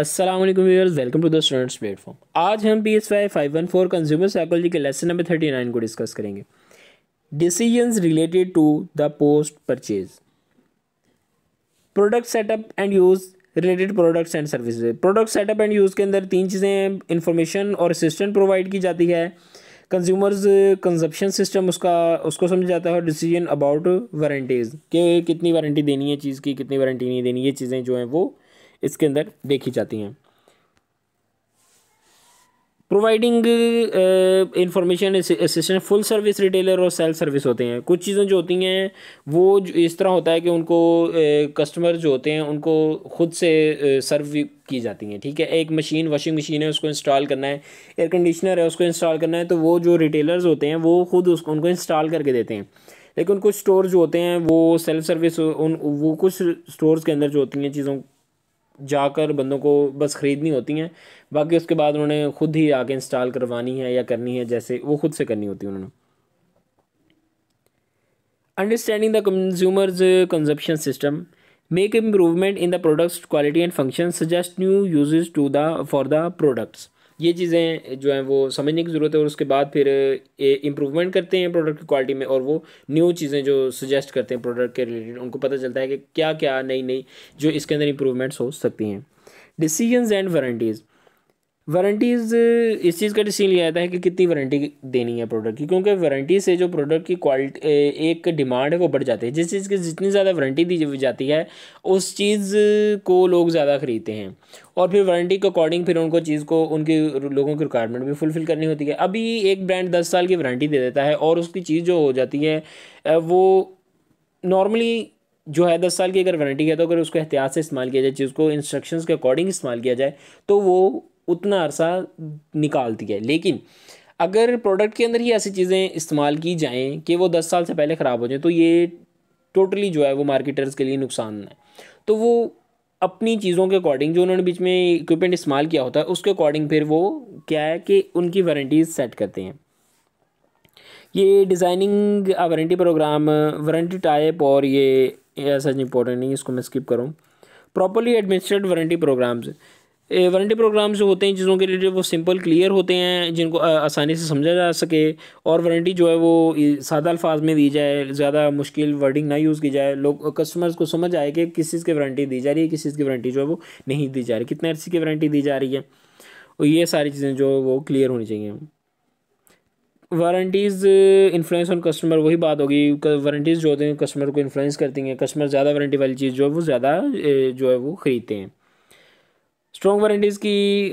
अस्सलाम वालेकुम viewers, welcome to the students platform. आज हम PSY 514 कंज्यूमर साइकोलॉजी के लेसन नंबर 39 को डिस्कस करेंगे। Decisions related to the post purchase, product setup and use related products and services. Product setup and use के अंदर तीन चीज़ें इंफॉर्मेशन और असिस्टेंट प्रोवाइड की जाती है। कंज्यूमर्स कंजप्शन सिस्टम उसको समझा जाता है। और डिसीजन अबाउट वारंटीज़ कि कितनी वारंटी देनी है चीज़ की, कितनी वारंटी नहीं देनी, ये चीज़ें जो हैं वो इसके अंदर देखी जाती हैं। Providing information assistant full service retailer और सेल्फ सर्विस होते हैं। कुछ चीज़ें जो होती हैं वो इस तरह होता है कि उनको कस्टमर जो होते हैं उनको खुद से सर्व की जाती हैं। ठीक है, एक मशीन, वॉशिंग मशीन है, उसको इंस्टॉल करना है, एयर कंडीशनर है, उसको इंस्टॉल करना है, तो वो जो रिटेलर्स होते हैं वो खुद उनको इंस्टॉल करके देते हैं। लेकिन कुछ स्टोर जो होते हैं वो सेल्फ सर्विस, वो कुछ स्टोर्स के अंदर जो होती हैं चीज़ों जाकर बंदों को बस ख़रीदनी होती हैं, बाकी उसके बाद उन्होंने खुद ही आके इंस्टॉल करवानी है या करनी है, जैसे वो खुद से करनी होती है उन्होंने। Understanding the consumers consumption system, make improvement in the products quality and function, suggest new uses to the for the products. ये चीज़ें जो हैं वो समझने की ज़रूरत है और उसके बाद फिर इम्प्रूवमेंट करते हैं प्रोडक्ट की क्वालिटी में, और वो न्यू चीज़ें जो सजेस्ट करते हैं प्रोडक्ट के रिलेटेड, उनको पता चलता है कि क्या क्या नई नई जो इसके अंदर इम्प्रूवमेंट्स हो सकती हैं। डिसीजंस एंड वारंटीज़, वारंटीज़ इस चीज़ का डिसीजन लिया जाता है कि कितनी वारंटी देनी है प्रोडक्ट की, क्योंकि वारंटी से जो प्रोडक्ट की क्वालिटी एक डिमांड है वो बढ़ जाती है। जिस चीज़ की जितनी ज़्यादा वारंटी दी जाती है उस चीज़ को लोग ज़्यादा ख़रीदते हैं, और फिर वारंटी के अकॉर्डिंग फिर उनको चीज़ को उनकी लोगों की रिक्वायरमेंट भी फुलफ़िल करनी होती है। अभी एक ब्रांड 10 साल की वारंटी दे देता है और उसकी चीज़ जो हो जाती है वो नॉर्मली जो है 10 साल की अगर वारंटी है, तो अगर उसको एहतियात से इस्तेमाल किया जाए, चीज़ को इंस्ट्रक्शंस के अकॉर्डिंग इस्तेमाल किया जाए, तो वो उतना अरसा निकालती है। लेकिन अगर प्रोडक्ट के अंदर ही ऐसी चीज़ें इस्तेमाल की जाएं कि वो 10 साल से पहले ख़राब हो जाए, तो ये टोटली जो है वो मार्केटर्स के लिए नुकसान है। तो वो अपनी चीज़ों के अकॉर्डिंग जो उन्होंने बीच में इक्विपमेंट इस्तेमाल किया होता है उसके अकॉर्डिंग फिर वो क्या है कि उनकी वारंटीज़ सेट करते हैं। ये designing warranty program, warranty type, और ये ऐसा इंपॉर्टेंट नहीं, इसको मैं स्किप करूँ। Properly administered warranty programs, warranty programs जो होते हैं चीज़ों के लिए वो सिंपल क्लियर होते हैं, जिनको आसानी से समझा जा सके, और वारंटी जो है वो सादा अल्फाज में दी जाए, ज़्यादा मुश्किल वर्डिंग ना यूज़ की जाए, लोग कस्टमर्स को समझ आए कि किस चीज़ की वारंटी दी जा रही है, किस चीज़ की वारंटी जो है वो नहीं दी जा रही, कितने अर्से की वारंटी दी जा रही है, और ये सारी चीज़ें जो वो क्लियर होनी चाहिए। वारंटीज़ इन्फ्लुएंस ऑन कस्टमर, वही बात होगी, वारंटीज़ जो होते हैं कस्टमर को इन्फ्लुएंस करती हैं। कस्टमर ज़्यादा वारंटी वाली चीज़ जो है वो ज़्यादा जो है वो ख़रीदते हैं। स्ट्रॉन्ग वारंटीज़ की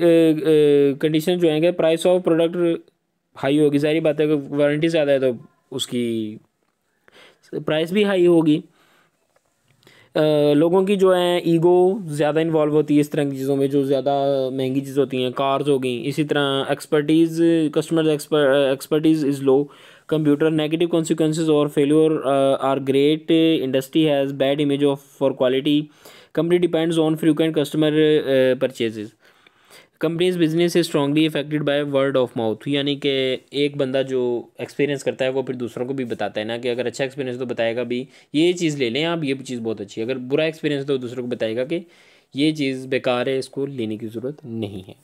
कंडीशन जो है, प्राइस ऑफ प्रोडक्ट हाई होगी, सारी बात है कि वारंटी ज़्यादा है तो उसकी प्राइस भी हाई होगी। लोगों की जो है ईगो ज़्यादा इन्वॉल्व होती है इस तरह की चीज़ों में, जो ज़्यादा महंगी चीज़ होती हैं, कार्स हो गई। इसी तरह expertise, customer expertise is low, computer negative consequences और failure are great, industry has bad image of for quality, company depends on frequent customer purchases, company's business is strongly affected by word of mouth. यानी कि एक बंदा जो experience करता है वो फिर दूसरों को भी बताता है ना, कि अगर अच्छा एक्सपीरियंस है तो बताएगा भी ये चीज़ ले लें आप, ये चीज़ बहुत अच्छी है। अगर बुरा एक्सपीरियंस है तो दूसरों को बताएगा कि ये चीज़ बेकार है, इसको लेने की ज़रूरत नहीं है।